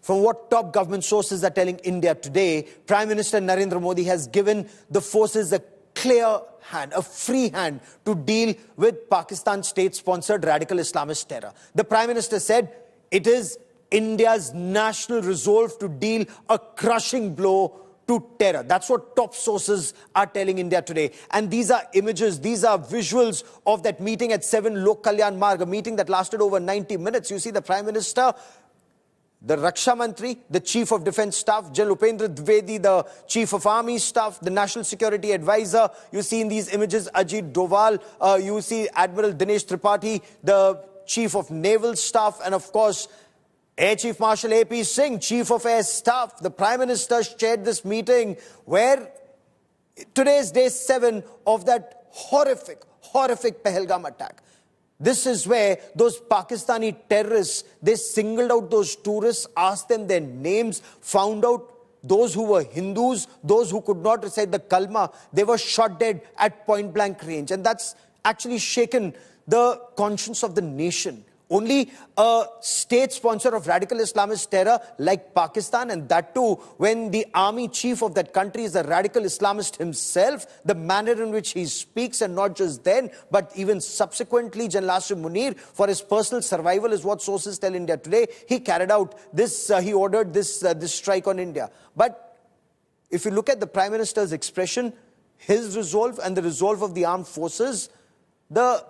From what top government sources are telling India today, Prime Minister Narendra Modi has given the forces a clear hand, a free hand to deal with Pakistan's state-sponsored radical Islamist terror. The Prime Minister said it is India's national resolve to deal a crushing blow to terror. That's what top sources are telling India today. And these are images, these are visuals of that meeting at 7 Lok Kalyan Marg, a meeting that lasted over 90 minutes. You see the Prime Minister, the Raksha Mantri, the Chief of Defence Staff, General Upendra Dwivedi, the Chief of Army Staff, the National Security Advisor. You see in these images Ajit Doval, you see Admiral Dinesh Tripathi, the Chief of Naval Staff, and of course, Air Chief Marshal A.P. Singh, Chief of Air Staff. The Prime Minister chaired this meeting where today is day 7 of that horrific Pahalgam attack. This is where those Pakistani terrorists, they singled out those tourists, asked them their names, found out those who were Hindus, those who could not recite the Kalma, they were shot dead at point-blank range. And that's actually shaken the conscience of the nation. Only a state sponsor of radical Islamist terror like Pakistan, and that too when the army chief of that country is a radical Islamist himself, the manner in which he speaks, and not just then, but even subsequently, General Asim Munir, for his personal survival is what sources tell India today, he carried out this, he ordered this strike on India. But if you look at the Prime Minister's expression, his resolve and the resolve of the armed forces, the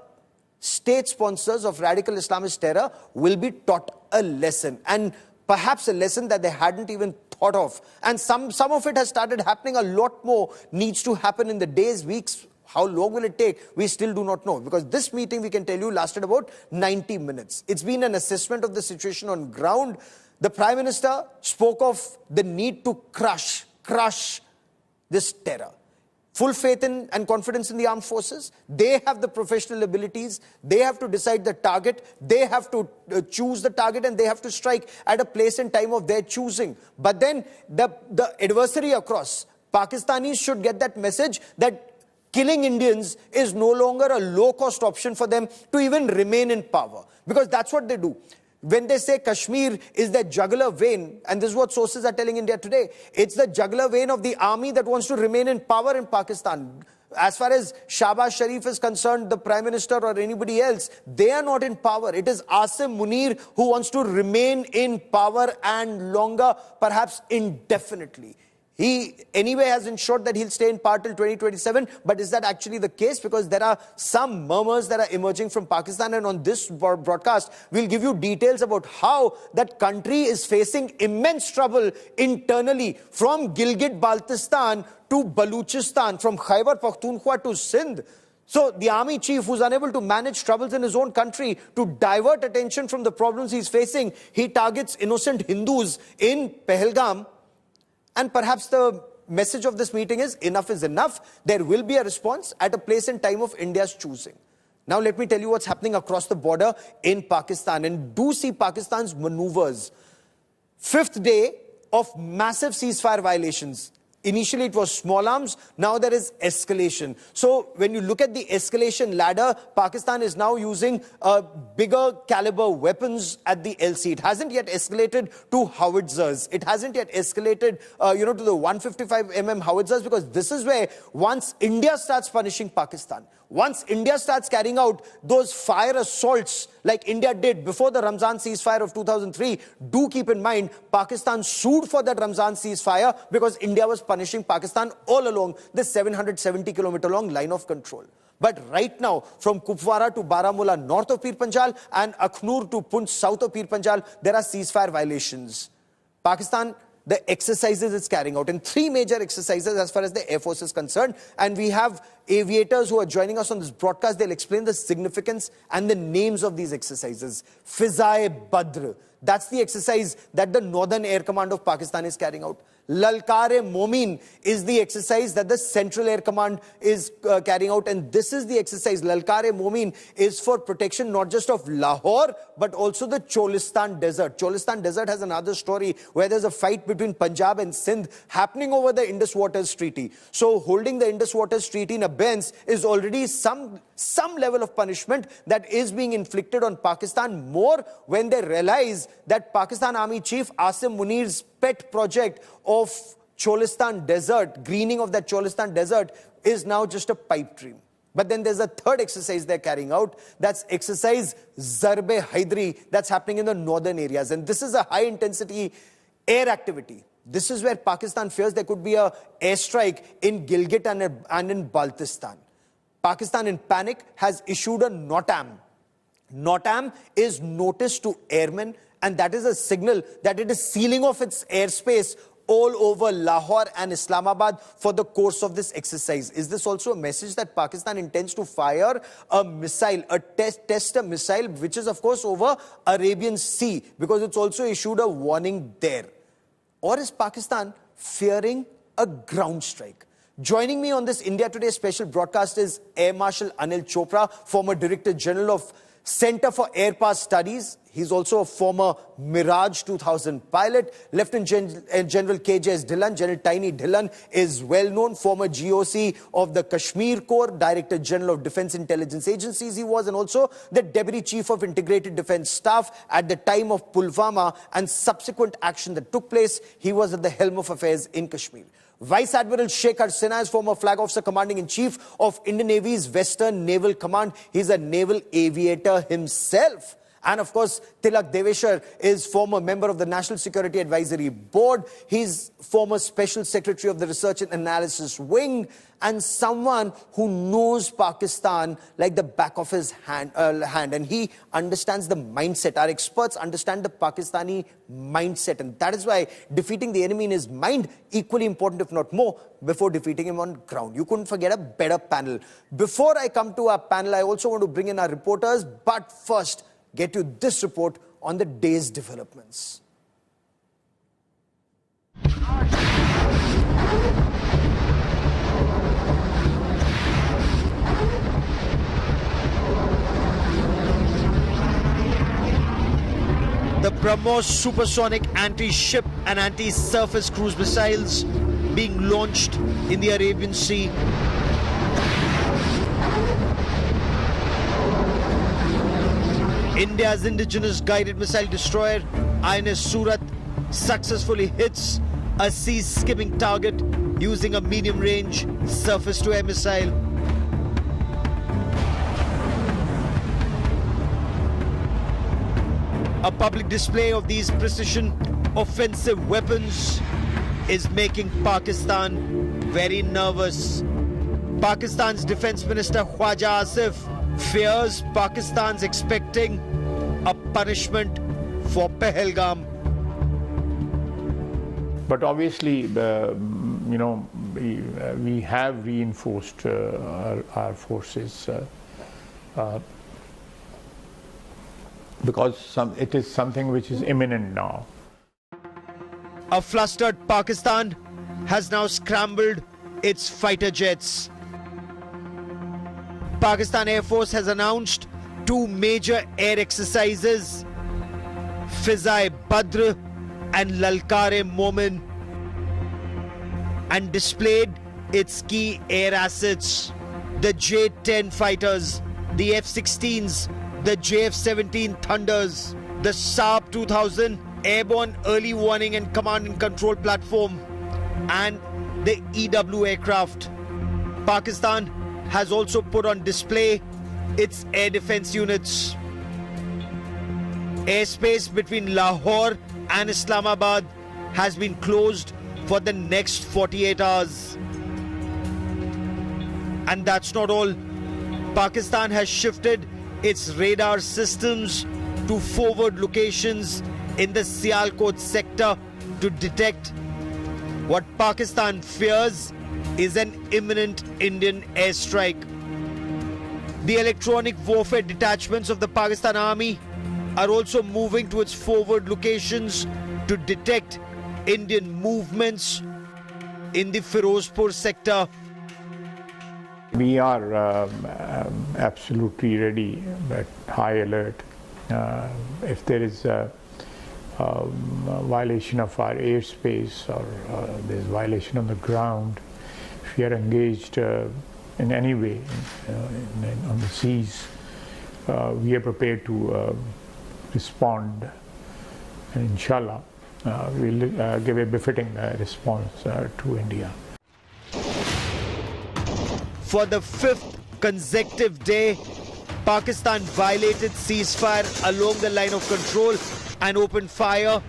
state sponsors of radical Islamist terror will be taught a lesson, and perhaps a lesson that they hadn't even thought of. And some of it has started happening. A lot more needs to happen in the days, weeks. How long will it take? We still do not know, because this meeting, we can tell you, lasted about 90 minutes. It's been an assessment of the situation on ground. The Prime Minister spoke of the need to crush this terror. Full faith in and confidence in the armed forces. They have the professional abilities. They have to decide the target. They have to choose the target, and they have to strike at a place and time of their choosing. But then the adversary across, Pakistanis should get that message that killing Indians is no longer a low-cost option for them to even remain in power. Because that's what they do. When they say Kashmir is the jugular vein, and this is what sources are telling India today, it's the jugular vein of the army that wants to remain in power in Pakistan. As far as Shahbaz Sharif is concerned, the Prime Minister or anybody else, they are not in power. It is Asim Munir who wants to remain in power and longer, perhaps indefinitely. He anyway has ensured that he'll stay in power till 2027, but is that actually the case? Because there are some murmurs that are emerging from Pakistan, and on this broadcast, we'll give you details about how that country is facing immense trouble internally, from Gilgit-Baltistan to Baluchistan, from Khyber Pakhtunkhwa to Sindh. So the army chief, who's unable to manage troubles in his own country, to divert attention from the problems he's facing, he targets innocent Hindus in Pahalgam. And perhaps the message of this meeting is enough is enough. There will be a response at a place and time of India's choosing. Now let me tell you what's happening across the border in Pakistan. And do see Pakistan's maneuvers. 5th day of massive ceasefire violations. Initially it was small arms, now there is escalation. So when you look at the escalation ladder, Pakistan is now using bigger caliber weapons at the LC. It hasn't yet escalated to howitzers. It hasn't yet escalated to the 155mm howitzers, because this is where once India starts punishing Pakistan, once India starts carrying out those fire assaults like India did before the Ramzan ceasefire of 2003, do keep in mind, Pakistan sued for that Ramzan ceasefire because India was punishing Pakistan all along this 770-kilometer long line of control. But right now, from Kupwara to Baramulla north of Pir Panjal and Akhnur to Punch south of Pir Panjal, there are ceasefire violations. Pakistan, the exercises it's carrying out, and 3 major exercises as far as the Air Force is concerned. And we have aviators who are joining us on this broadcast. They'll explain the significance and the names of these exercises. Fizai-Badr, that's the exercise that the Northern Air Command of Pakistan is carrying out. Lalkar-e-Momin is the exercise that the Central Air Command is carrying out. And this is the exercise, Lalkar-e-Momin, is for protection not just of Lahore, but also the Cholistan Desert. Cholistan Desert has another story where there's a fight between Punjab and Sindh happening over the Indus Waters Treaty. So holding the Indus Waters Treaty in abeyance is already some some level of punishment that is being inflicted on Pakistan, more when they realize that Pakistan Army Chief Asim Munir's pet project of Cholistan Desert, greening of that Cholistan Desert, is now just a pipe dream. But then there's a third exercise they're carrying out. That's exercise Zarbe Haidri, that's happening in the northern areas. And this is a high-intensity air activity. This is where Pakistan fears there could be an airstrike in Gilgit and in Baltistan. Pakistan, in panic, has issued a NOTAM. NOTAM is notice to airmen, and that is a signal that it is sealing off its airspace all over Lahore and Islamabad for the course of this exercise. Is this also a message that Pakistan intends to fire a missile, test a missile, which is of course over Arabian Sea, because it's also issued a warning there? Or is Pakistan fearing a ground strike? Joining me on this India Today special broadcast is Air Marshal Anil Chopra, former Director General of Center for Air Power Studies. He's also a former Mirage 2000 pilot. Lieutenant General KJS Dhillon, General Tiny Dhillon is well known, former GOC of the Kashmir Corps, Director General of Defense Intelligence Agencies he was, and also the Deputy Chief of Integrated Defense Staff at the time of Pulwama and subsequent action that took place. He was at the helm of affairs in Kashmir. Vice Admiral Shekhar Sinha is former Flag Officer Commanding-in-Chief of Indian Navy's Western Naval Command. He's a naval aviator himself. And of course, Tilak Deveshar is former member of the National Security Advisory Board. He's former Special Secretary of the Research and Analysis Wing, and someone who knows Pakistan like the back of his hand. And he understands the mindset. Our experts understand the Pakistani mindset. And that is why defeating the enemy in his mind, equally important, if not more, before defeating him on ground. You couldn't forget a better panel. Before I come to our panel, I also want to bring in our reporters. But first, get you this report on the day's developments. The BrahMos supersonic anti-ship and anti-surface cruise missiles being launched in the Arabian Sea. India's indigenous guided missile destroyer, INS Surat, successfully hits a sea-skimming target using a medium-range surface-to-air missile. A public display of these precision offensive weapons is making Pakistan very nervous. Pakistan's Defense Minister Khwaja Asif fears Pakistan's expecting a punishment for Pahalgam. But obviously, we have reinforced our forces because it is something which is imminent now. A flustered Pakistan has now scrambled its fighter jets. Pakistan Air Force has announced two major air exercises, Fizai-Badr and Lalkar-e-Momin, and displayed its key air assets, the J-10 fighters, the F-16s, the JF-17 Thunders, the Saab 2000 Airborne Early Warning and Command and Control Platform, and the EW aircraft. Pakistan has also put on display its air defense units. Airspace between Lahore and Islamabad has been closed for the next 48 hours. And that's not all. Pakistan has shifted its radar systems to forward locations in the Sialkot sector to detect what Pakistan fears is an imminent Indian airstrike. The electronic warfare detachments of the Pakistan Army are also moving to its forward locations to detect Indian movements in the Firozpur sector. We are absolutely ready, at high alert. If there is a violation of our airspace or there's violation on the ground, we are engaged in any way on the seas, we are prepared to respond, and inshallah we'll give a befitting response to India. For the fifth consecutive day, Pakistan violated ceasefire along the line of control and opened fire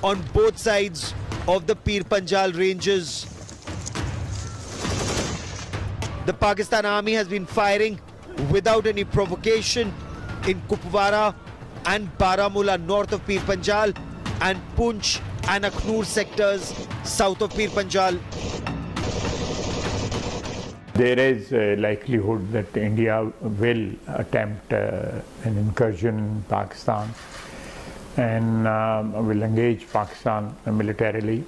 on both sides of the Pir Panjal ranges. The Pakistan Army has been firing without any provocation in Kupwara and Baramulla north of Pir Panjal and Poonch and Akhnur sectors south of Pir Panjal. There is a likelihood that India will attempt an incursion in Pakistan and will engage Pakistan militarily.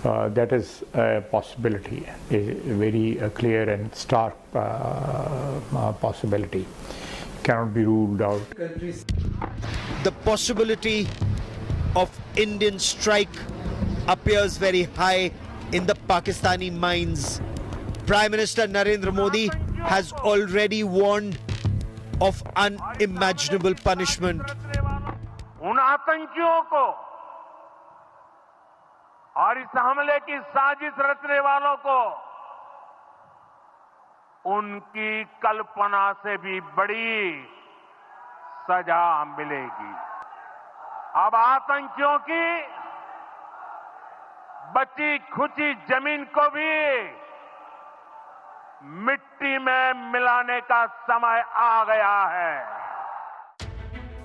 That is a possibility, a very clear and stark possibility. Cannot be ruled out. The possibility of Indian strike appears very high in the Pakistani minds. Prime Minister Narendra Modi has already warned of unimaginable punishment. उन आतंकियों को और इस हमले की साजिश रचने वालों को उनकी कल्पना से भी बड़ी सजा मिलेगी। अब आतंकियों की बची खुची जमीन को भी मिट्टी में मिलाने का समय आ गया है।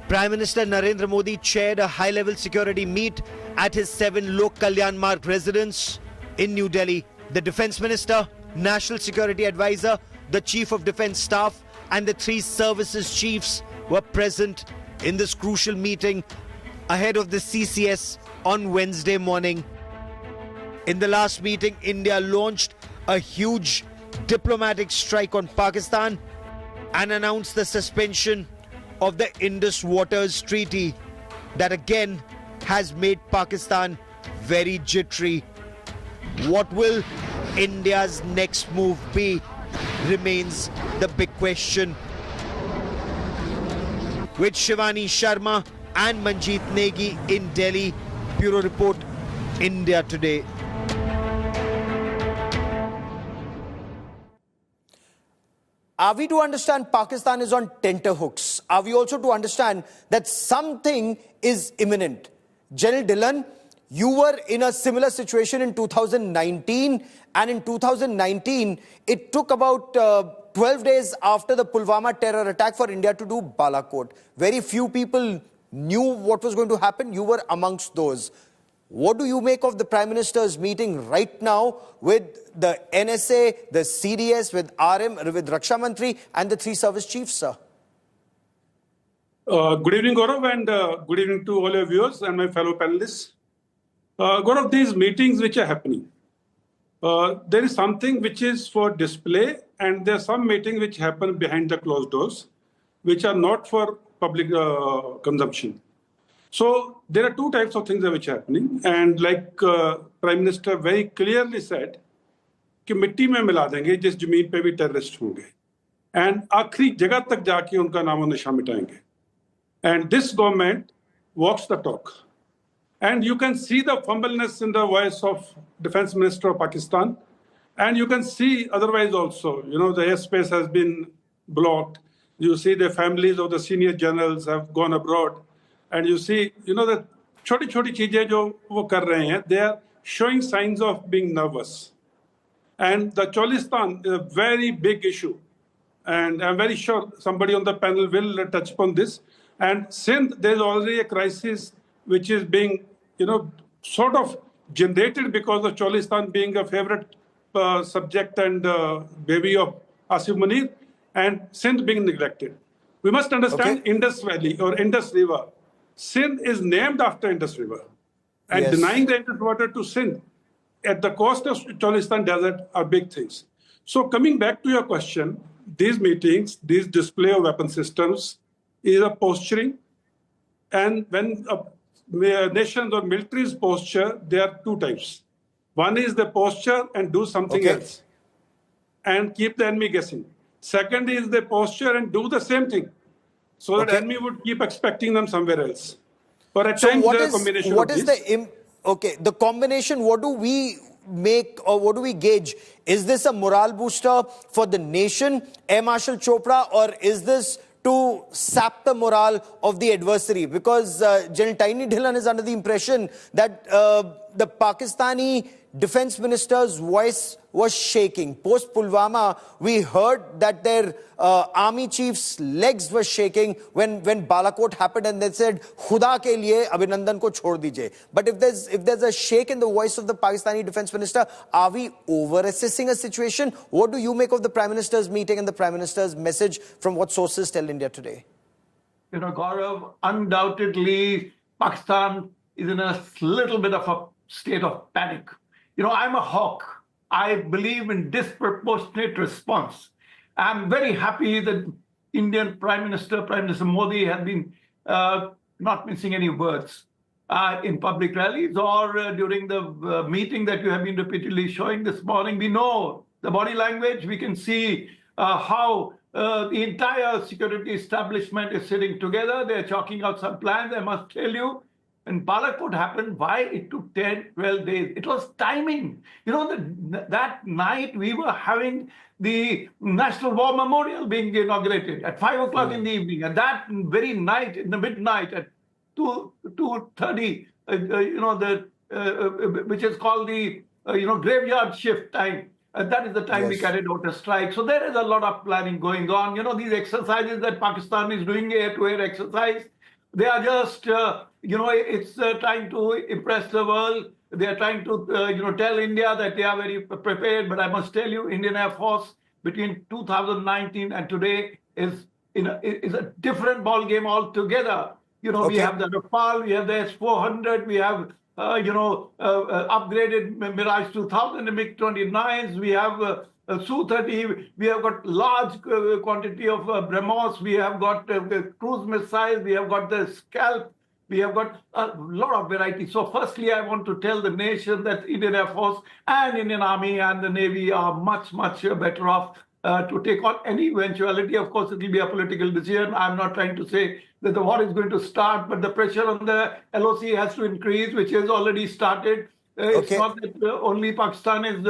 Prime Minister Narendra Modi chaired a high-level security meet at his 7 Lok Kalyan Marg residence in New Delhi. The Defence Minister, National Security Advisor, the Chief of Defence Staff and the 3 services chiefs were present in this crucial meeting ahead of the CCS on Wednesday morning. In the last meeting, India launched a huge diplomatic strike on Pakistan and announced the suspension of the Indus Waters Treaty that again has made Pakistan very jittery. What will India's next move be remains the big question. With Shivani Sharma and Manjeet Negi in Delhi, Bureau Report, India Today. Are we to understand Pakistan is on tenterhooks? Are we also to understand that something is imminent? General Dillon, you were in a similar situation in 2019, and in 2019, it took about 12 days after the Pulwama terror attack for India to do Balakot. Very few people knew what was going to happen. You were amongst those. What do you make of the Prime Minister's meeting right now with the NSA, the CDS, with RM, with Raksha Mantri and the 3 service chiefs, sir? Good evening, Gaurav, and good evening to all your viewers and my fellow panelists. Gaurav, these meetings which are happening, there is something which is for display, and there are some meetings which happen behind the closed doors, which are not for public consumption. So there are 2 types of things which are happening, and like Prime Minister very clearly said, कि मिट्टी में मिला देंगे जिस जमीन पे भी terrorist होंगे, and आखिरी जगह तक जाके उनका नामो निशान मिटाएंगे. And this government walks the talk. And you can see the fumbleness in the voice of Defense Minister of Pakistan, and you can see otherwise also, you know, the airspace has been blocked. You see the families of the senior generals have gone abroad. And you see, you know, the choti-choti cheezein jo wo kar rahe hain, they are showing signs of being nervous. And the Cholistan is a very big issue. And I'm very sure somebody on the panel will touch upon this. And since there's already a crisis which is being, you know, sort of generated because of Cholistan being a favorite subject and baby of Asif Munir, and Sindh being neglected. We must understand Indus Valley or Indus River. Sindh is named after Indus River. And denying the Indus water to Sindh at the cost of Cholistan Desert are big things. So coming back to your question, these meetings, these display of weapon systems is a posturing. And when nations or military's posture, there are 2 types. One is the posture and do something else. and keep the enemy guessing. Second is they posture and do the same thing, so that enemy would keep expecting them somewhere else. Or at times the combination of this. The combination, what do we make or what do we gauge? Is this a morale booster for the nation, Air Marshal Chopra, or is this to sap the morale of the adversary? Because General Tiny Dhillon is under the impression that the Pakistani defense minister's voice was shaking. Post Pulwama, we heard that their army chief's legs were shaking when Balakot happened, and they said, "Khuda ke liye Abhinandan ko chhod dijiye." But if there's a shake in the voice of the Pakistani defense minister, are we over-assessing a situation? What do you make of the Prime Minister's meeting and the Prime Minister's message from what sources tell India today? Gaurav, undoubtedly, Pakistan is in a little bit of a state of panic. I'm a hawk. I believe in disproportionate response. I'm very happy that Indian Prime Minister Modi, has been not missing any words in public rallies or during the meeting that you have been repeatedly showing this morning. We know the body language. We can see how the entire security establishment is sitting together. They're chalking out some plans. I must tell you, when Balakot happened, why it took 10, 12 days? It was timing. That night we were having the National War Memorial being inaugurated at 5 o'clock in the evening. And that very night, in the midnight, at 2:30, which is called the graveyard shift time. That is the time we carried out a strike. So there is a lot of planning going on. These exercises that Pakistan is doing, air-to-air exercise, they are just, it's trying to impress the world. They are trying to, tell India that they are very prepared. But I must tell you, Indian Air Force between 2019 and today is a different ball game altogether. We have the Naval, we have the S-400, we have, upgraded Mirage 2000 and MiG-29s, we have Su-30, we have got large quantity of BrahMos, we have got cruise missiles, we have got the Scalp, we have got a lot of variety. So firstly, I want to tell the nation that Indian Air Force and Indian Army and the Navy are much, much better off to take on any eventuality. Of course, it will be a political decision. I'm not trying to say that the war is going to start, but the pressure on the LOC has to increase, which has already started. It's not that only Pakistan is,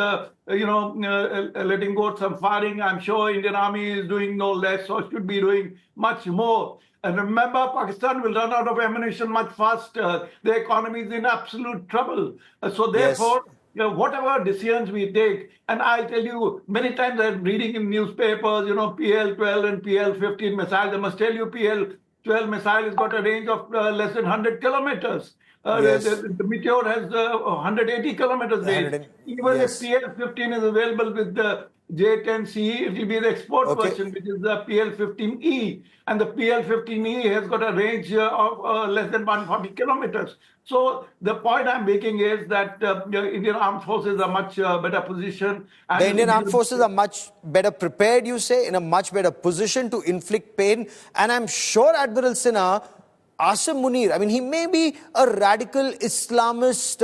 letting go some firing. I'm sure Indian Army is doing no less or should be doing much more. And remember, Pakistan will run out of ammunition much faster. The economy is in absolute trouble. So therefore, whatever decisions we take, and I'll tell you, many times I'm reading in newspapers, PL-12 and PL-15 missiles. I must tell you, PL-12 missile has got a range of less than 100 kilometers. The Meteor has 180 kilometers range. Even if PL-15 is available with the J-10CE, it will be the export version, which is the PL-15E. And the PL-15E has got a range of less than 140 kilometers. So the point I'm making is that Indian Armed Forces are much better position. And the Indian Armed Forces are much better prepared, you say, in a much better position to inflict pain. And I'm sure Admiral Sinha, Asim Munir, he may be a radical Islamist,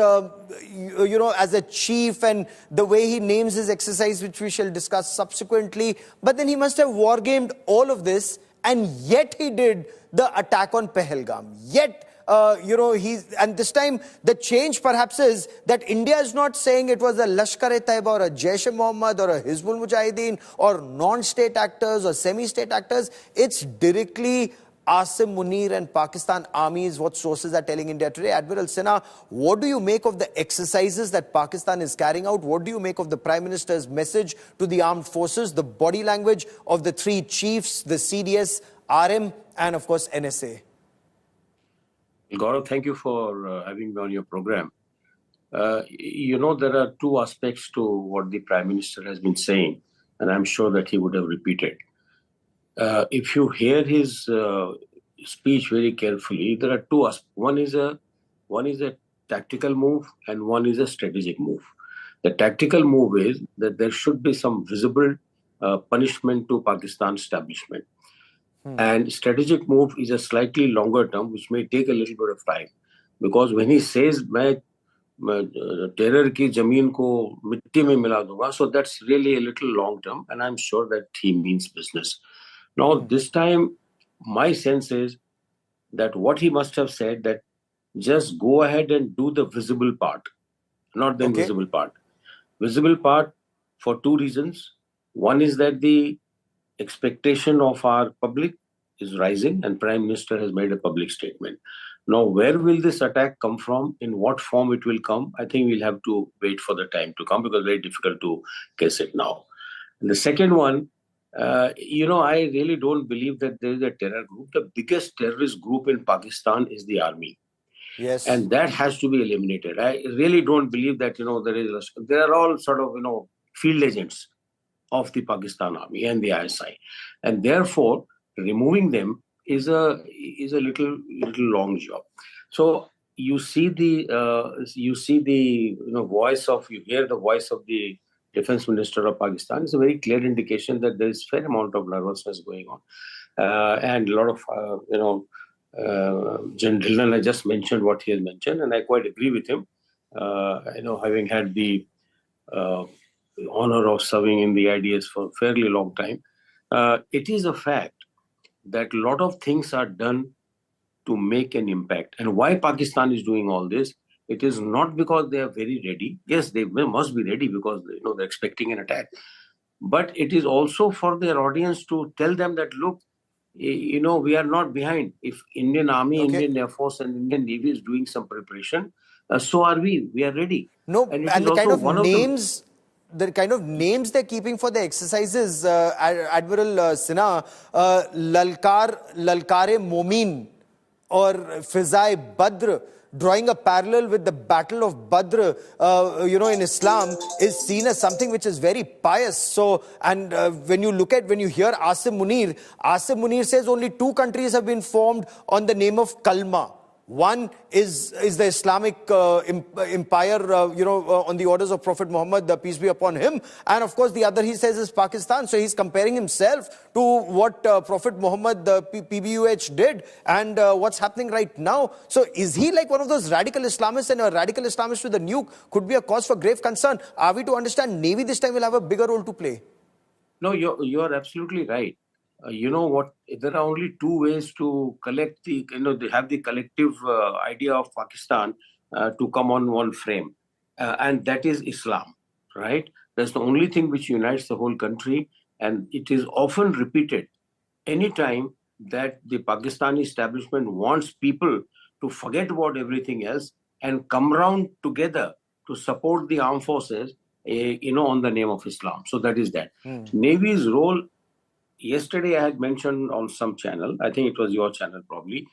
as a chief, and the way he names his exercise, which we shall discuss subsequently. But then he must have wargamed all of this, and yet he did the attack on Pahalgam. Yet, and this time the change perhaps is that India is not saying it was a Lashkar-e-Taiba or a Jaish-e-Mohammed or a Hizbul Mujahideen or non-state actors or semi-state actors. It's directly Asim Munir and Pakistan Army is what sources are telling India today. Admiral Sinha, what do you make of the exercises that Pakistan is carrying out? What do you make of the Prime Minister's message to the armed forces, the body language of the three chiefs, the CDS, RM, and of course NSA? Gaurav, thank you for having me on your program. There are two aspects to what the Prime Minister has been saying, and I'm sure that he would have repeated. If you hear his speech very carefully, there are two aspects. One is a tactical move and one is a strategic move. The tactical move is that there should be some visible punishment to Pakistan establishment. And strategic move is a slightly longer term, which may take a little bit of time. Because when he says, terror की जमीन को मिट्टी में मिला दूंगा. So that's really a little long term, and I'm sure that he means business. Now this time, my sense is that what he must have said, that just go ahead and do the visible part, not the invisible part. Visible part for two reasons. One is that the expectation of our public is rising, and Prime Minister has made a public statement. Now, where will this attack come from? In what form it will come? I think we'll have to wait for the time to come, because it's very difficult to guess it now. And the second one, I really don't believe that there is a terror group. The biggest terrorist group in Pakistan is the army. Yes. And that has to be eliminated. I really don't believe that, there are all sort of, field agents of the Pakistan Army and the ISI. And therefore, removing them is a little long job. So you hear the voice of the Defense Minister of Pakistan. It's a very clear indication that there is a fair amount of nervousness going on. And a lot of, General Dhillon has just mentioned what he has mentioned, and I quite agree with him. Having had the honor of serving in the IDS for a fairly long time, it is a fact that a lot of things are done to make an impact. And why Pakistan is doing all this, it is not because they are very ready. Yes, they must be ready because they're expecting an attack. But it is also for their audience to tell them that, look, we are not behind. If Indian Army, Indian Air Force and Indian Navy is doing some preparation, so are we. We are ready. No, and the kind of names... The kind of names they're keeping for the exercises, Admiral Sinha, Lalkare Momin or Fizai Badr, drawing a parallel with the Battle of Badr, in Islam, is seen as something which is very pious. So, and when you hear Asim Munir says only two countries have been formed on the name of Kalma. One is the Islamic empire, on the orders of Prophet Muhammad, peace be upon him. And of course, the other, he says, is Pakistan. So he's comparing himself to what Prophet Muhammad, the PBUH, did and what's happening right now. So is he like one of those radical Islamists, and a radical Islamist with a nuke could be a cause for grave concern? Are we to understand Navy this time will have a bigger role to play? No, you are absolutely right. There are only two ways to collect they have the collective idea of Pakistan to come on one frame. And that is Islam, right? That's the only thing which unites the whole country. And it is often repeated anytime that the Pakistani establishment wants people to forget about everything else and come round together to support the armed forces, on the name of Islam. So that is that. Navy's role... Yesterday, I had mentioned on some channel, I think it was your channel probably,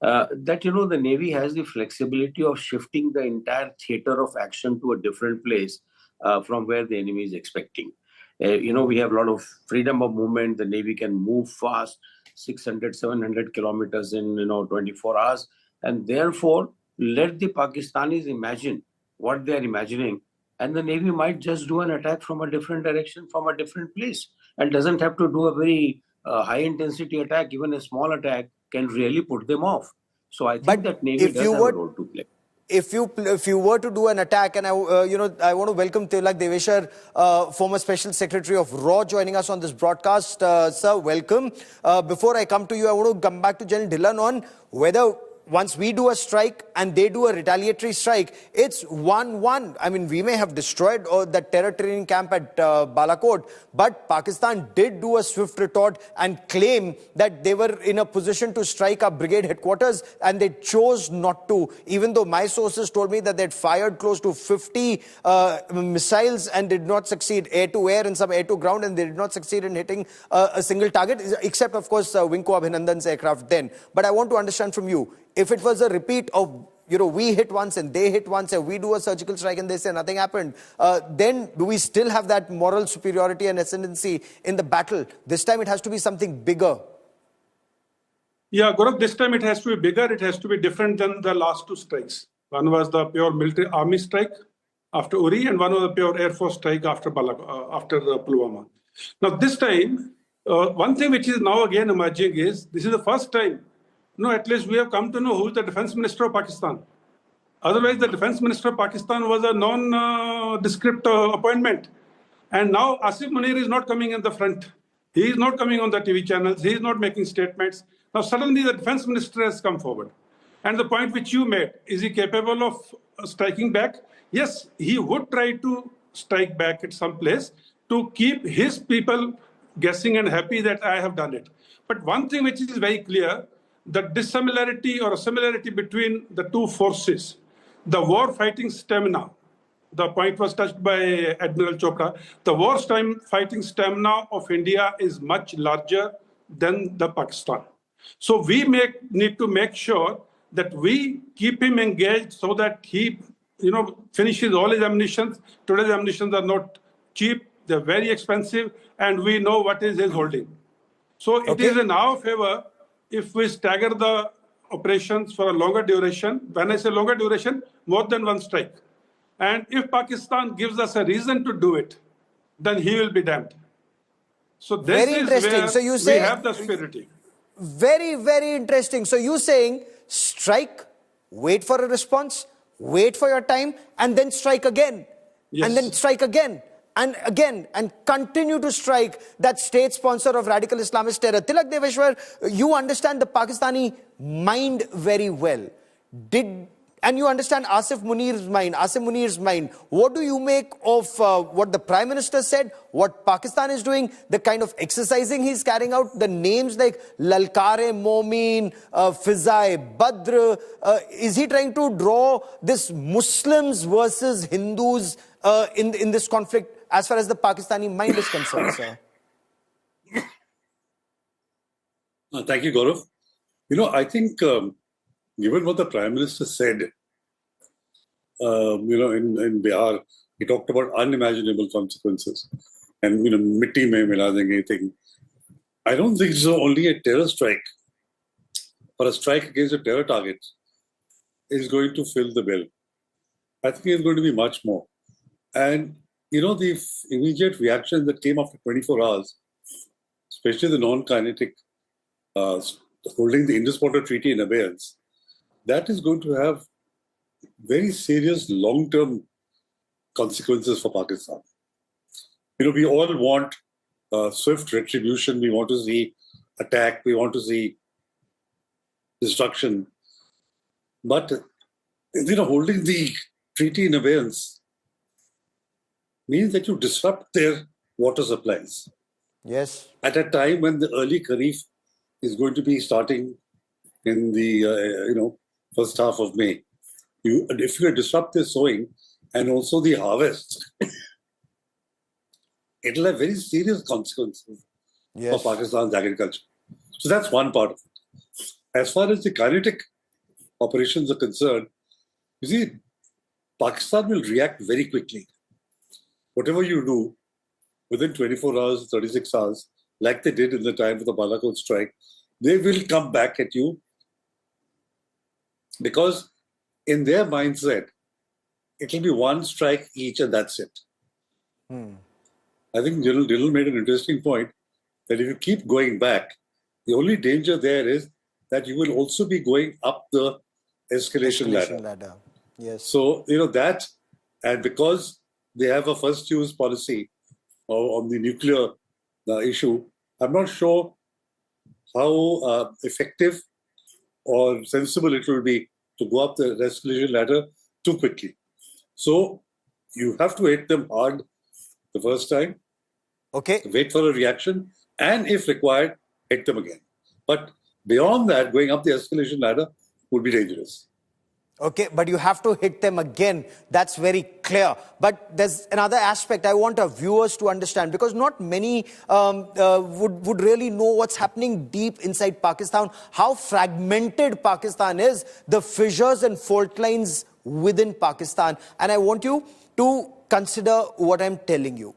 that, the Navy has the flexibility of shifting the entire theater of action to a different place from where the enemy is expecting. We have a lot of freedom of movement. The Navy can move fast, 600, 700 kilometers in, 24 hours. And therefore, let the Pakistanis imagine what they are imagining. And the Navy might just do an attack from a different direction, from a different place. And doesn't have to do a very high-intensity attack. Even a small attack can really put them off. So I think that Navy does have a role to play. If you were to do an attack, and I want to welcome Tilak Deveshar, former Special Secretary of RAW, joining us on this broadcast. Sir, welcome. Before I come to you, I want to come back to General Dhillon on whether... Once we do a strike and they do a retaliatory strike, it's 1-1. I mean, we may have destroyed that terror training camp at Balakot, but Pakistan did do a swift retort and claim that they were in a position to strike our brigade headquarters, and they chose not to, even though my sources told me that they'd fired close to 50 missiles and did not succeed, air-to-air and some air-to-ground, and they did not succeed in hitting a single target, except, of course, Winko Abhinandan's aircraft then. But I want to understand from you, if it was a repeat of, we hit once and they hit once, and we do a surgical strike and they say nothing happened, then do we still have that moral superiority and ascendancy in the battle? This time it has to be something bigger. Yeah, Gaurav, this time it has to be bigger. It has to be different than the last two strikes. One was the pure military army strike after Uri, and one was the pure Air Force strike after Pulwama. Now, this time, one thing which is now again emerging is, this is the first time, at least we have come to know who is the Defense Minister of Pakistan. Otherwise, the defense minister of Pakistan was a non-descript appointment. And now Asif Munir is not coming in the front. He is not coming on the TV channels. He is not making statements. Now suddenly the defense minister has come forward. And the point which you made, is he capable of striking back? Yes, he would try to strike back at some place to keep his people guessing and happy that I have done it. But one thing which is very clear, the dissimilarity or similarity between the two forces, the war fighting stamina, the point was touched by Admiral Chopra, the war fighting stamina of India is much larger than the Pakistan. So we need to make sure that we keep him engaged so that he finishes all his ammunition. Today's ammunitions are not cheap, they're very expensive, and we know what is his holding. So it is in our favor if we stagger the operations for a longer duration. When I say longer duration, more than one strike. And if Pakistan gives us a reason to do it, then he will be damned. So this very is interesting. where So you say, we have the spirit. Very, very interesting. So you're saying strike, wait for a response, wait for your time, and then strike again. Yes. And then strike again. And again, and continue to strike that state sponsor of radical Islamist terror. Tilak Deveshwar, you understand the Pakistani mind very well. And you understand Asif Munir's mind. What do you make of what the Prime Minister said, what Pakistan is doing, the kind of exercising he's carrying out, the names like Lalkare Momin, Fizai Badr? Is he trying to draw this Muslims versus Hindus in this conflict as far as the Pakistani mind is concerned, sir? Thank you, Gaurav. I think given what the Prime Minister said, in Bihar, he talked about unimaginable consequences and, mitti mein mila denge thing. I don't think so only a terror strike or a strike against a terror target is going to fill the bill. I think it's going to be much more. And, the immediate reaction that came after 24 hours, especially the non-kinetic holding the Indus Water Treaty in abeyance, that is going to have very serious long-term consequences for Pakistan. We all want swift retribution. We want to see attack. We want to see destruction. But, holding the treaty in abeyance means that you disrupt their water supplies. Yes. At a time when the early Kharif is going to be starting in the, first half of May. If you disrupt the sowing and also the harvest, it will have very serious consequences for Pakistan's agriculture. So that's one part of it. As far as the kinetic operations are concerned, you see, Pakistan will react very quickly. Whatever you do, within 24 hours, 36 hours, like they did in the time of the Balakot strike, they will come back at you because in their mindset, it will be one strike each and that's it. I think Dill made an interesting point that if you keep going back, the only danger there is that you will also be going up the escalation ladder. Yes. So, that, and because they have a first use policy on the nuclear issue, I'm not sure how effective or sensible it will be to go up the escalation ladder too quickly. So you have to hit them hard the first time, wait for a reaction, and if required, hit them again. But beyond that, going up the escalation ladder would be dangerous. Okay, but you have to hit them again. That's very clear. But there's another aspect I want our viewers to understand, because not many would really know what's happening deep inside Pakistan, how fragmented Pakistan is, the fissures and fault lines within Pakistan. And I want you to consider what I'm telling you.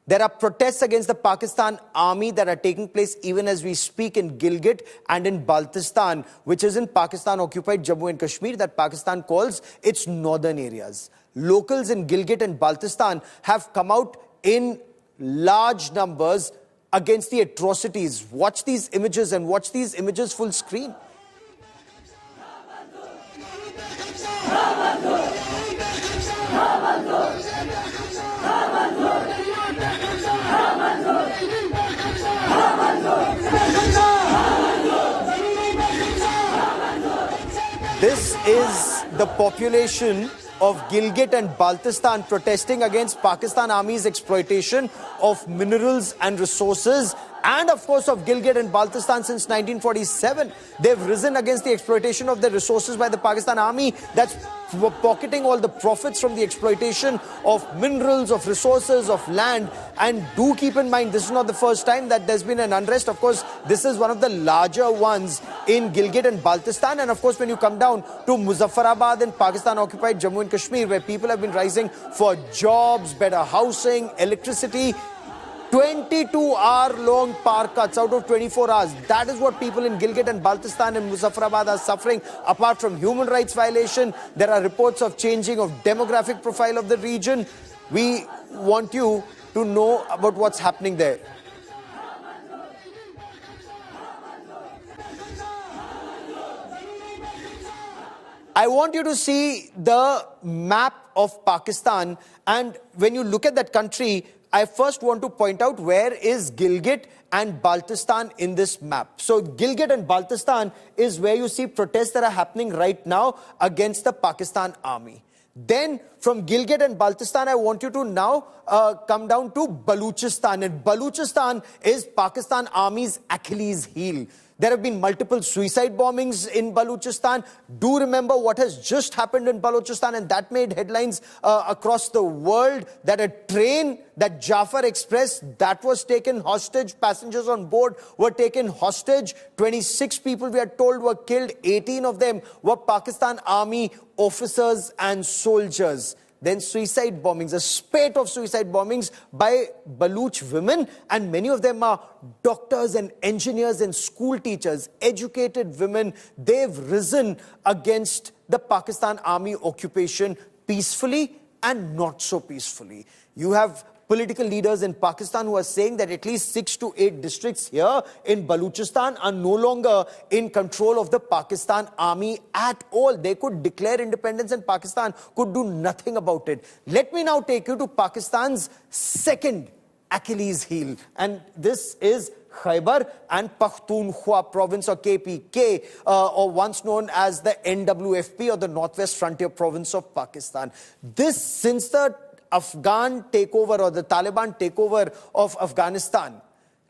There are protests against the Pakistan army that are taking place even as we speak in Gilgit and in Baltistan, which is in Pakistan-occupied Jammu and Kashmir that Pakistan calls its northern areas. Locals in Gilgit and Baltistan have come out in large numbers against the atrocities. Watch these images and watch these images full screen. is the population of Gilgit and Baltistan protesting against Pakistan Army's exploitation of minerals and resources, and of course of Gilgit and Baltistan since 1947. They've risen against the exploitation of the resources by the Pakistan Army that's pocketing all the profits from the exploitation of minerals, of resources, of land. And do keep in mind, this is not the first time that there's been an unrest. Of course, this is one of the larger ones in Gilgit and Baltistan. And of course, when you come down to Muzaffarabad in Pakistan-occupied Jammu and Kashmir, where people have been rising for jobs, better housing, electricity, 22-hour-long power cuts out of 24 hours. That is what people in Gilgit and Baltistan and Muzaffarabad are suffering. Apart from human rights violation, there are reports of changing of demographic profile of the region. We want you to know about what's happening there. I want you to see the map of Pakistan, and when you look at that country, I first want to point out where is Gilgit and Baltistan in this map. So Gilgit and Baltistan is where you see protests that are happening right now against the Pakistan Army. Then from Gilgit and Baltistan, I want you to now come down to Baluchistan. And Baluchistan is Pakistan Army's Achilles heel. There have been multiple suicide bombings in Baluchistan. Do remember what has just happened in Baluchistan, and that made headlines across the world, that a train, that Jafar Express, that was taken hostage. Passengers on board were taken hostage. 26 people, we are told, were killed. 18 of them were Pakistan Army officers and soldiers. Then suicide bombings, a spate of suicide bombings by Baluch women, and many of them are doctors and engineers and school teachers, educated women. They've risen against the Pakistan Army occupation peacefully and not so peacefully. You have political leaders in Pakistan who are saying that at least 6 to 8 districts here in Baluchistan are no longer in control of the Pakistan Army at all. They could declare independence and Pakistan could do nothing about it. Let me now take you to Pakistan's second Achilles heel, and this is Khyber and Pakhtunkhwa province, or KPK, or once known as the NWFP, or the Northwest Frontier Province of Pakistan. This, since the Afghan takeover or the Taliban takeover of Afghanistan,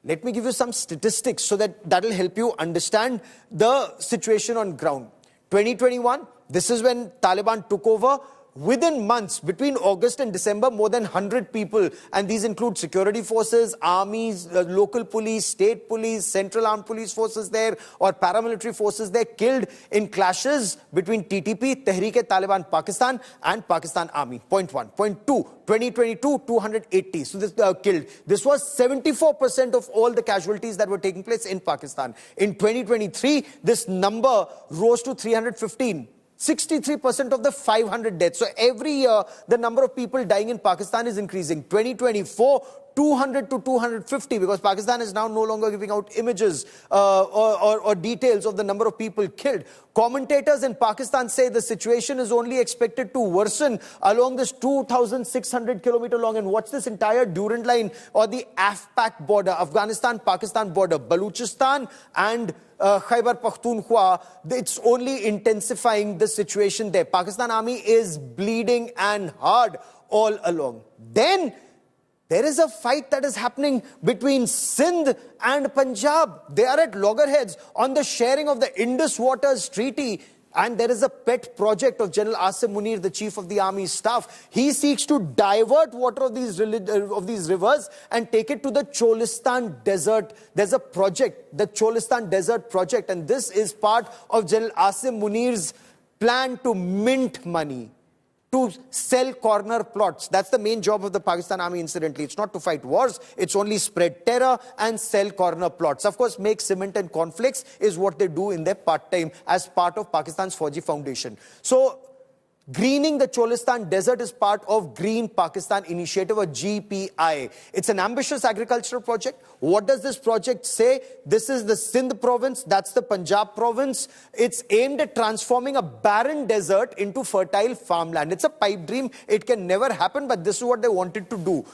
let me give you some statistics so that will help you understand the situation on ground. 2021, this is when Taliban took over. Within months, between August and December, more than 100 people, and these include security forces, armies, local police, state police, central armed police forces there, or paramilitary forces there, killed in clashes between TTP, Tehreek-e-Taliban Pakistan, and Pakistan Army. Point one. Point two, 2022, 280. So this killed. This was 74% of all the casualties that were taking place in Pakistan. In 2023, this number rose to 315. 63% of the 500 deaths. So every year, the number of people dying in Pakistan is increasing. 2024, 200 to 250, because Pakistan is now no longer giving out images or details of the number of people killed. Commentators in Pakistan say the situation is only expected to worsen along this 2,600 kilometer long, and watch this entire Durand line, or the AFPAC border, Afghanistan-Pakistan border, Baluchistan and Khyber Pakhtunkhwa. It's only intensifying the situation there. Pakistan Army is bleeding and hard all along. Then there is a fight that is happening between Sindh and Punjab. They are at loggerheads on the sharing of the Indus Waters Treaty. And there is a pet project of General Asim Munir, the chief of the army staff. He seeks to divert water of these rivers and take it to the Cholistan Desert. There's a project, the Cholistan Desert Project, and this is part of General Asim Munir's plan to mint money, to sell corner plots. That's the main job of the Pakistan Army, incidentally. It's not to fight wars. It's only spread terror and sell corner plots. Of course, make cement and cornflakes is what they do in their part-time as part of Pakistan's Fauji Foundation. So, greening the Cholistan Desert is part of Green Pakistan Initiative, or GPI. It's an ambitious agricultural project. What does this project say? This is the Sindh province, that's the Punjab province. It's aimed at transforming a barren desert into fertile farmland. It's a pipe dream. It can never happen, but this is what they wanted to do.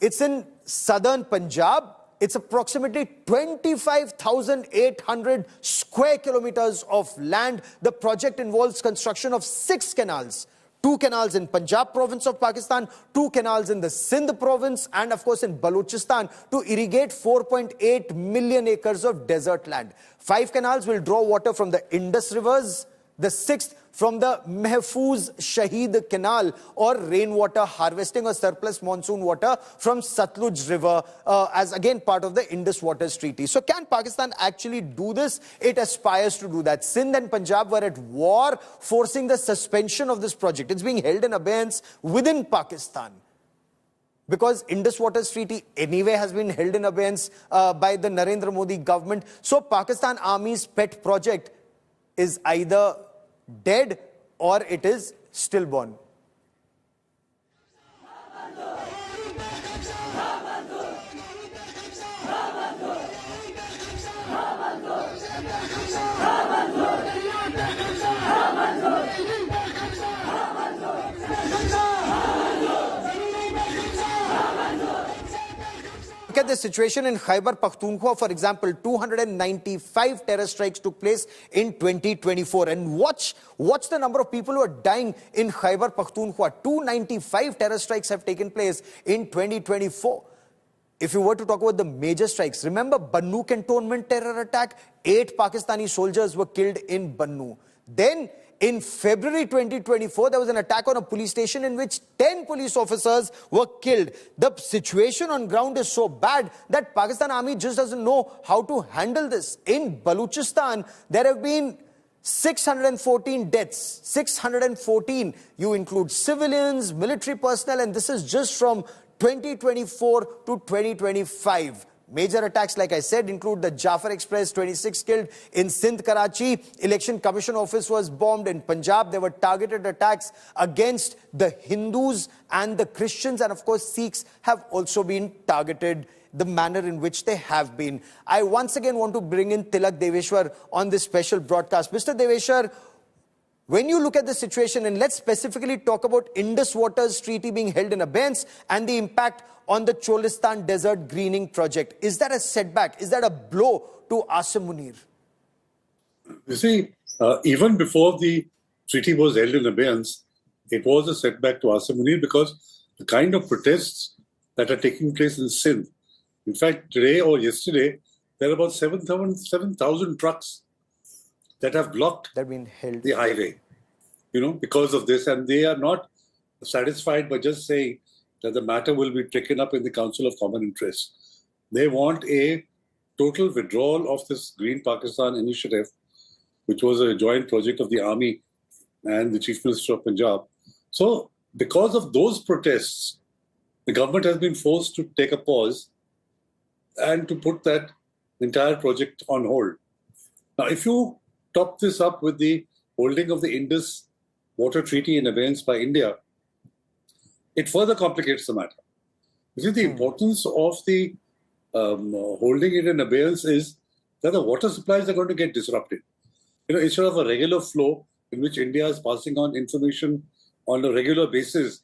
It's in southern Punjab. It's approximately 25,800 square kilometers of land. The project involves construction of 6 canals. 2 canals in Punjab province of Pakistan, 2 canals in the Sindh province, and of course in Balochistan to irrigate 4.8 million acres of desert land. 5 canals will draw water from the Indus rivers, the 6th from the Mehfooz Shaheed Canal, or rainwater harvesting or surplus monsoon water from Satluj River, as again part of the Indus Waters Treaty. So can Pakistan actually do this? It aspires to do that. Sindh and Punjab were at war, forcing the suspension of this project. It's being held in abeyance within Pakistan, because Indus Waters Treaty anyway has been held in abeyance by the Narendra Modi government. So Pakistan Army's pet project is either dead or it is stillborn. Look at the situation in Khyber Pakhtunkhwa, for example. 295 terror strikes took place in 2024. And watch the number of people who are dying in Khyber Pakhtunkhwa. 295 terror strikes have taken place in 2024. If you were to talk about the major strikes, remember Bannu cantonment terror attack? 8 Pakistani soldiers were killed in Bannu. Then in February 2024, there was an attack on a police station in which 10 police officers were killed. The situation on ground is so bad that Pakistan Army just doesn't know how to handle this. In Balochistan, there have been 614 deaths. 614. You include civilians, military personnel, and this is just from 2024 to 2025. Major attacks, like I said, include the Jafar Express, 26 killed. In Sindh, Karachi, Election Commission office was bombed. In Punjab, there were targeted attacks against the Hindus and the Christians. And of course, Sikhs have also been targeted, the manner in which they have been. I once again want to bring in Tilak Deveshwar on this special broadcast. Mr. Deveshwar, when you look at the situation, and let's specifically talk about Indus Waters Treaty being held in abeyance and the impact on the Cholistan Desert Greening Project, is that a setback? Is that a blow to Asim Munir? You see, even before the treaty was held in abeyance, it was a setback to Asim Munir because the kind of protests that are taking place in Sindh. In fact, today or yesterday, there are about 7,000 trucks that have blocked the highway, because of this. And they are not satisfied by just saying that the matter will be taken up in the Council of Common Interest. They want a total withdrawal of this Green Pakistan initiative, which was a joint project of the Army and the Chief Minister of Punjab. So because of those protests, the government has been forced to take a pause and to put that entire project on hold. Now, if you top this up with the holding of the Indus Water Treaty in abeyance by India, it further complicates the matter. You see, the importance of the holding it in abeyance is that the water supplies are going to get disrupted. Instead of a regular flow in which India is passing on information on a regular basis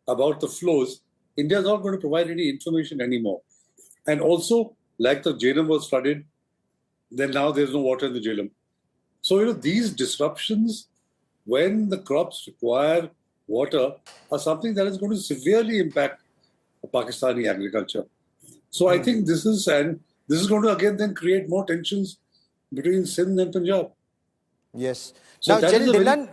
about the flows, India is not going to provide any information anymore. And also, like the Jhelum was flooded, then now there's no water in the Jhelum. So, these disruptions, when the crops require water, are something that is going to severely impact Pakistani agriculture. So I think this is going to again then create more tensions between Sindh and Punjab. Yes. So now, General Dhillon,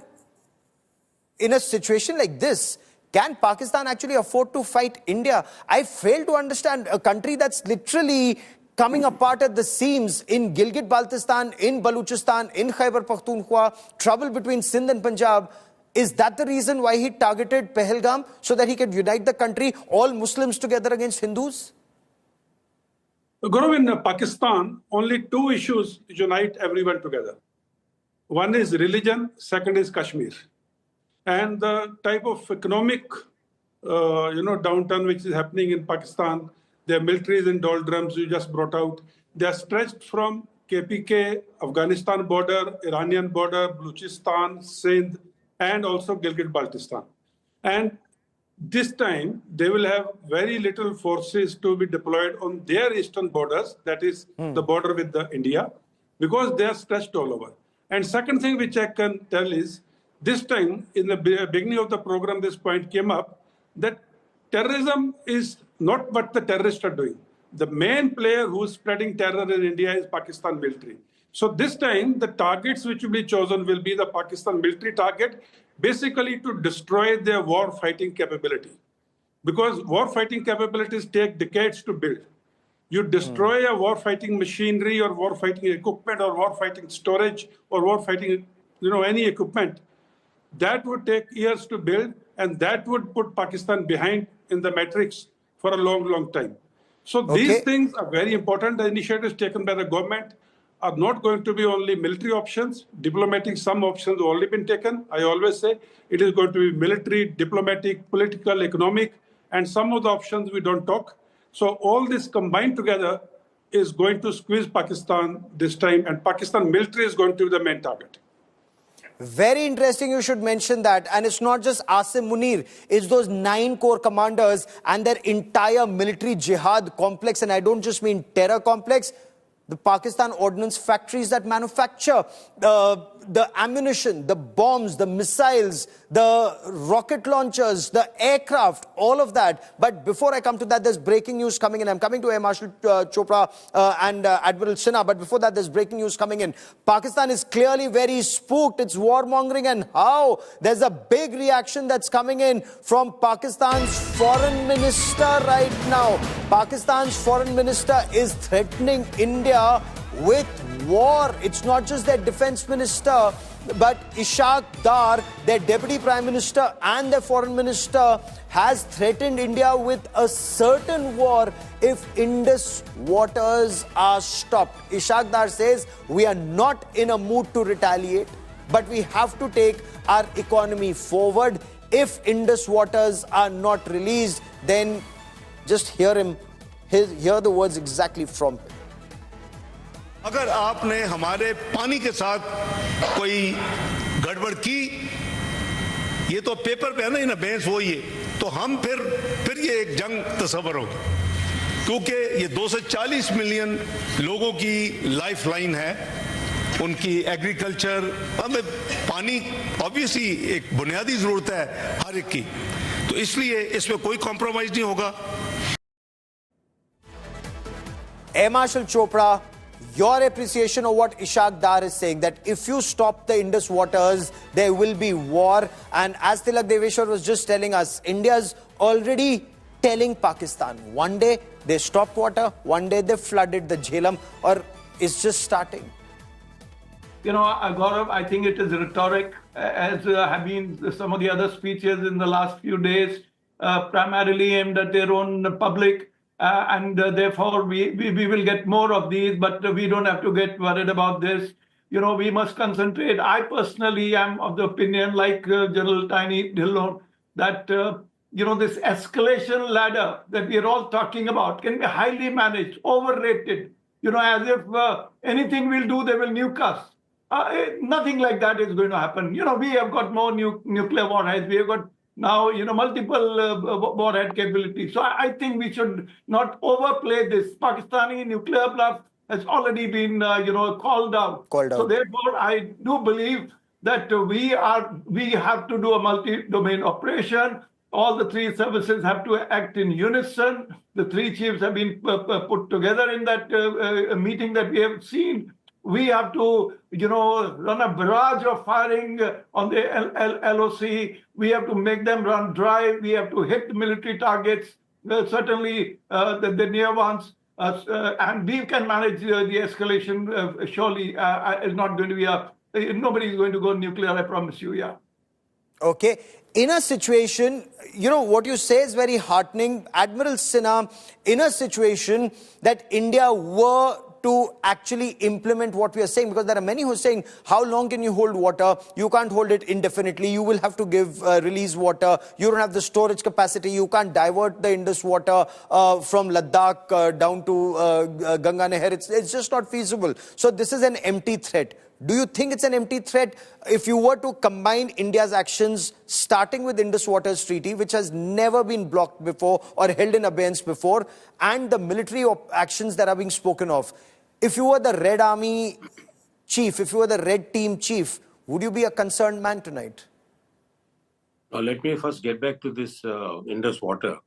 in a situation like this, can Pakistan actually afford to fight India? I fail to understand a country that's literally coming apart at the seams in Gilgit-Baltistan, in Balochistan, in Khyber Pakhtunkhwa, trouble between Sindh and Punjab. Is that the reason why he targeted Pahalgam, so that he could unite the country, all Muslims together against Hindus? Gaurav, in Pakistan, only 2 issues unite everyone together. One is religion, second is Kashmir. And the type of economic, downturn which is happening in Pakistan, their military is in doldrums, you just brought out. They are stretched from KPK, Afghanistan border, Iranian border, Balochistan, Sindh, and also Gilgit-Baltistan. And this time they will have very little forces to be deployed on their eastern borders, that is the border with India, because they are stretched all over. And second thing which I can tell is, this time in the beginning of the program, this point came up that terrorism is not what the terrorists are doing. The main player who is spreading terror in India is Pakistan military. So this time, the targets which will be chosen will be the Pakistan military target, basically to destroy their war fighting capability. Because war fighting capabilities take decades to build. You destroy a war fighting machinery or war fighting equipment or war fighting storage or war fighting, any equipment. That would take years to build, and that would put Pakistan behind in the matrix for a long, long time. So these things are very important. The initiatives taken by the government are not going to be only military options. Diplomatic, some options have already been taken. I always say it is going to be military, diplomatic, political, economic, and some of the options we don't talk. So all this combined together is going to squeeze Pakistan this time, and Pakistan military is going to be the main target. Very interesting you should mention that. And it's not just Asim Munir, it's those 9 corps commanders and their entire military jihad complex. And I don't just mean terror complex. The Pakistan ordnance factories that manufacture the ammunition, the bombs, the missiles, the rocket launchers, the aircraft, all of that. But before I come to that, there's breaking news coming in. I'm coming to Air Marshal Chopra and Admiral Sinha. But before that, there's breaking news coming in. Pakistan is clearly very spooked. It's warmongering. And how? There's a big reaction that's coming in from Pakistan's foreign minister right now. Pakistan's foreign minister is threatening India with war. It's not just their defense minister, but Ishaq Dar, their deputy prime minister and their foreign minister, has threatened India with a certain war if Indus waters are stopped. Ishaq Dar says, we are not in a mood to retaliate, but we have to take our economy forward. If Indus waters are not released, then just hear the words exactly from him. अगर आपने हमारे पानी के साथ कोई गड़बड़ की, ये तो पेपर पे है ना, बहस वही है, तो हम फिर ये एक जंग तस्वर होगी, क्योंकि ये 240 मिलियन लोगों की लाइफ लाइन है, उनकी एग्रीकल्चर, हमें पानी ऑब्वियसली एक बुनियादी जरूरत है हर एक की, तो इसलिए इसमें कोई कॉम्प्रोमाइज नहीं होगा. Air Marshal Chopra, your appreciation of what Ishaq Dar is saying, that if you stop the Indus waters, there will be war. And as Tilak Deveshwar was just telling us, India's already telling Pakistan, one day they stopped water, one day they flooded the Jhelum, or it's just starting. Gaurav, I think it is rhetoric, as have been some of the other speeches in the last few days, primarily aimed at their own public. And therefore, we will get more of these, but we don't have to get worried about this. We must concentrate. I personally am of the opinion, like General Tiny Dillon, that, this escalation ladder that we are all talking about can be highly managed, overrated, as if anything we'll do, they will nuke us. Nothing like that is going to happen. We have got more nuclear warheads. We have got now, multiple warhead capabilities. So I think we should not overplay this. Pakistani nuclear bluff has already been, called out. So therefore, I do believe that we have to do a multi-domain operation. All the 3 services have to act in unison. The 3 chiefs have been put together in that meeting that we have seen. We have to, run a barrage of firing on the LOC. We have to make them run dry. We have to hit the military targets, certainly the near ones. And we can manage the escalation. Surely it's not going to be nobody is going to go nuclear, I promise you, yeah. Okay. In a situation, what you say is very heartening. Admiral Sinha, in a situation that India were to actually implement what we are saying, because there are many who are saying, how long can you hold water? You can't hold it indefinitely. You will have to release water. You don't have the storage capacity. You can't divert the Indus water from Ladakh down to Ganga Nehar. It's just not feasible. So this is an empty threat. Do you think it's an empty threat? If you were to combine India's actions, starting with Indus Waters Treaty, which has never been blocked before or held in abeyance before, and the military actions that are being spoken of, if you were the Red Army chief, if you were the Red Team chief, would you be a concerned man tonight? Now, let me first get back to this Indus water.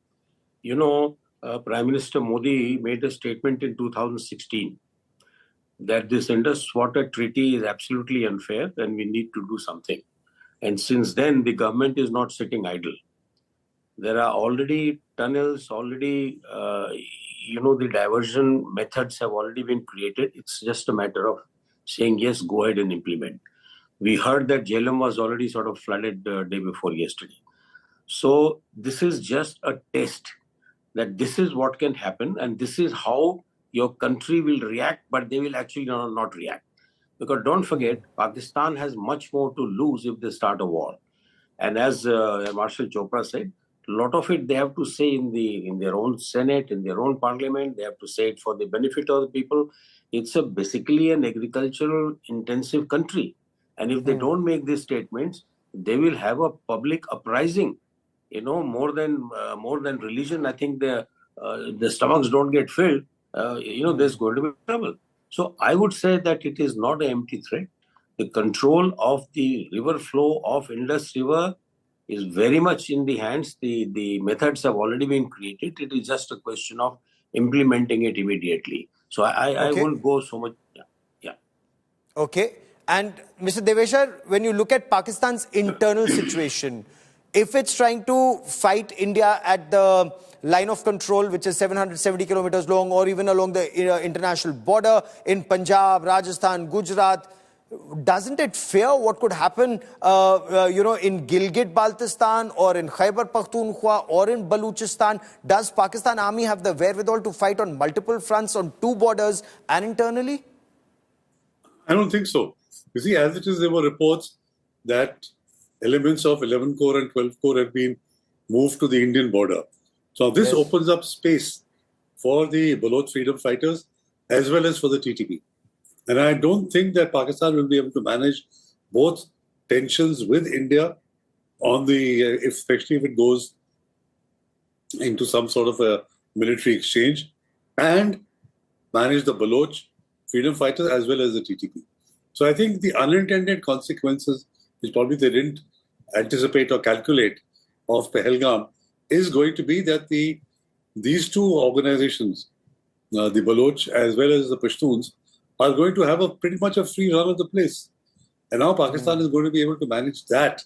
You know, Prime Minister Modi made a statement in 2016 that this Indus water treaty is absolutely unfair and we need to do something. And since then, the government is not sitting idle. There are already tunnels, already, the diversion methods have already been created. It's just a matter of saying, yes, go ahead and implement. We heard that Jhelum was already sort of flooded the day before yesterday. So this is just a test that this is what can happen and this is how your country will react, but they will actually not react. Because don't forget, Pakistan has much more to lose if they start a war. And as Marshal Chopra said, a lot of it they have to say in their own Senate, in their own parliament. They have to say it for the benefit of the people. It's basically an agricultural intensive country. And if they don't make these statements, they will have a public uprising. You know, more than religion. I think the stomachs don't get filled. There's going to be trouble. So I would say that it is not an empty threat. The control of the river flow of Indus River is very much in the hands. The methods have already been created. It is just a question of implementing it immediately. So I won't go so much. Yeah. Okay. And Mr. Deveshar, when you look at Pakistan's internal situation, if it's trying to fight India at the line of control, which is 770 kilometers long, or even along the international border in Punjab, Rajasthan, Gujarat, doesn't it fear what could happen, in Gilgit-Baltistan or in Khyber Pakhtunkhwa or in Baluchistan? Does Pakistan Army have the wherewithal to fight on multiple fronts, on two borders and internally? I don't think so. You see, as it is, there were reports that elements of 11 Corps and 12 Corps have been moved to the Indian border. So this opens up space for the Baloch freedom fighters as well as for the TTP. And I don't think that Pakistan will be able to manage both tensions with India on especially if it goes into some sort of a military exchange, and manage the Baloch freedom fighters as well as the TTP. So I think the unintended consequences, which probably they didn't anticipate or calculate, of Pahalgam is going to be that these two organizations, the Baloch as well as the Pashtuns, are going to have pretty much a free run of the place. And now Pakistan is going to be able to manage that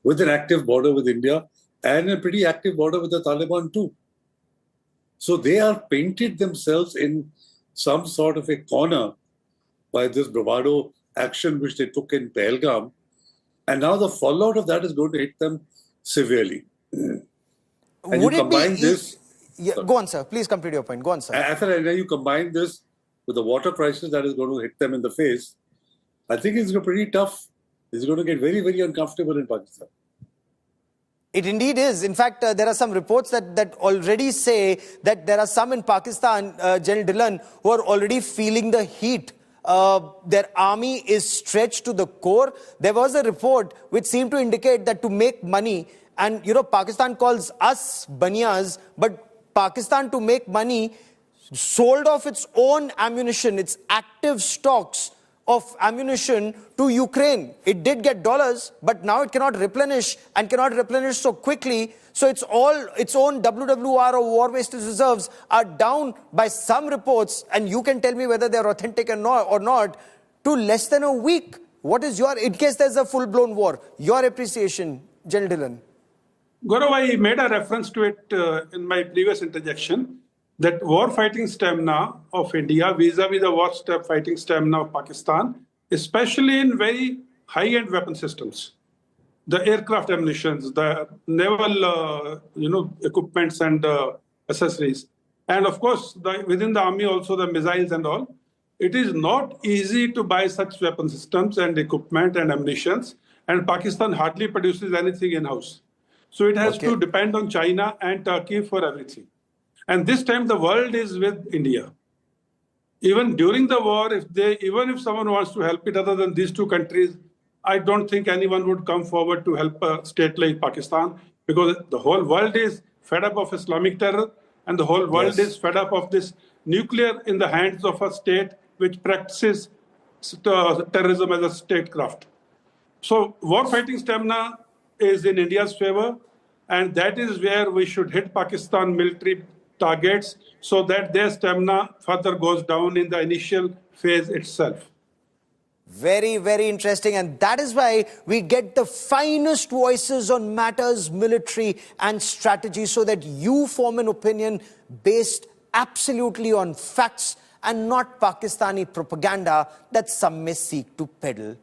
with an active border with India and a pretty active border with the Taliban too. So they are painted themselves in some sort of a corner by this bravado action which they took in Pahalgam. And now the fallout of that is going to hit them severely. And Would you combine this... Yeah, go on, sir. Please complete your point. Go on, sir. And then you combine this with the water crisis that is going to hit them in the face, I think it's pretty tough. It's going to get very, very uncomfortable in Pakistan. It indeed is. In fact, there are some reports that already say that there are some in Pakistan, General Dillon, who are already feeling the heat. Their army is stretched to the core. There was a report which seemed to indicate that to make money, and Pakistan calls us baniyas, but Pakistan, to make money, sold off its own ammunition, its active stocks of ammunition to Ukraine. It did get dollars, but now it cannot replenish and cannot replenish so quickly. So its own WWR or war wastage reserves are down by some reports, and you can tell me whether they're authentic or not, to less than a week. What is in case there's a full-blown war, your appreciation, General Dillon? Gaurav, I made a reference to it in my previous interjection, that war fighting stamina of India vis-a-vis the war fighting stamina of Pakistan, especially in very high-end weapon systems, the aircraft ammunitions, the naval equipments and accessories, and of course within the army also the missiles and all. It is not easy to buy such weapon systems and equipment and ammunitions, and Pakistan hardly produces anything in-house. So it has to depend on China and Turkey for everything. And this time the world is with India. even during the war, even if someone wants to help it other than these two countries, I don't think anyone would come forward to help a state like Pakistan, because the whole world is fed up of Islamic terror, and the whole world is fed up of this nuclear in the hands of a state which practices terrorism as a statecraft. So war fighting stamina is in India's favor, and that is where we should hit Pakistan military targets so that their stamina further goes down in the initial phase itself. Very, very interesting. And that is why we get the finest voices on matters military and strategy, so that you form an opinion based absolutely on facts and not Pakistani propaganda that some may seek to peddle.